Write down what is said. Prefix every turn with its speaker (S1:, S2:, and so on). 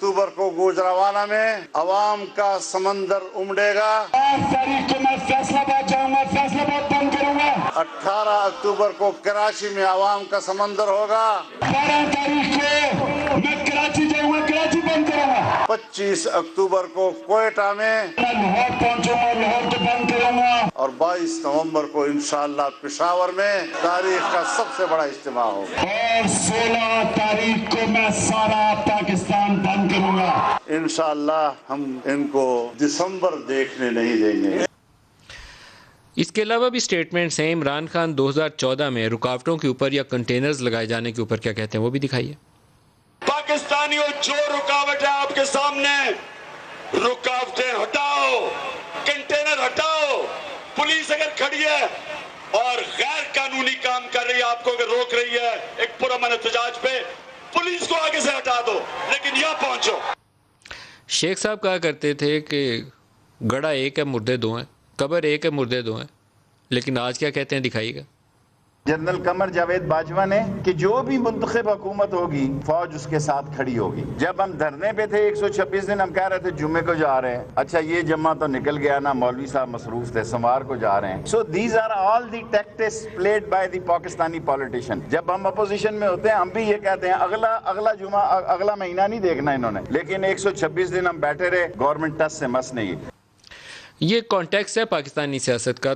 S1: अक्टूबर को गुजरावाना में अवाम का समंदर उमड़ेगा।
S2: 5 तारीख को मैं फैसलाबाद जाऊंगा, फैसलाबाद बंद करूंगा।
S1: 18 अक्टूबर को कराची में अवाम का समंदर होगा।
S2: 12 तारीख को मैं कराची जाऊंगा, कराची बंद करूंगा।
S1: 25 अक्टूबर को कोयटा में
S2: मैं लाहौर पहुंचूंगा, लाहौर को बंद करूंगा।
S1: और 22 नवंबर को इंशाअल्लाह पेशावर में तारीख का सबसे बड़ा इज्तिमा होगा।
S2: और 16 तारीख को मैं सारा पाकिस्तान बंद करूंगा।
S1: इंशाअल्लाह हम इनको दिसंबर देखने नहीं देंगे।
S3: इसके अलावा भी स्टेटमेंट्स हैं। इमरान खान 2014 में रुकावटों के ऊपर या कंटेनर्स लगाए जाने के ऊपर क्या कहते हैं वो भी दिखाइए।
S4: पाकिस्तानियों, जो रुकावट है आपके सामने, रुकावटें हटाओ, कंटेनर हटाओ। पुलिस अगर खड़ी है और गैर कानूनी काम कर रही है, आपको अगर रोक रही है एक पुरअमन एहतजाज पे, पुलिस को आगे से हटा दो, लेकिन यहाँ पहुंचो।
S3: शेख साहब कहा करते थे कि गड़ा एक है मुर्दे दो हैं, कब्र एक है मुर्दे दो हैं, लेकिन आज क्या कहते हैं दिखाइएगा।
S5: जनरल कमर जावेद बाजवा ने कि जो भी मुंतखब हुकूमत होगी फौज उसके साथ खड़ी होगी। जब हम धरने पे थे 126 दिन, हम कह रहे थे जुम्मे को जा रहे हैं, अच्छा ये जम्मा तो निकल गया ना, मौलवी साहब मसरूफ थे, सोमवार को जा रहे हैं। So these are all the tactics played by the Pakistani politician. जब हम अपोजिशन में होते हैं हम भी ये कहते हैं अगला जुम्मा अगला महीना नहीं देखना इन्होंने, लेकिन 126 दिन हम बैठे रहे, गवर्नमेंट टस से मस नहीं।
S3: ये कॉन्टेक्स्ट है पाकिस्तानी सियासत का।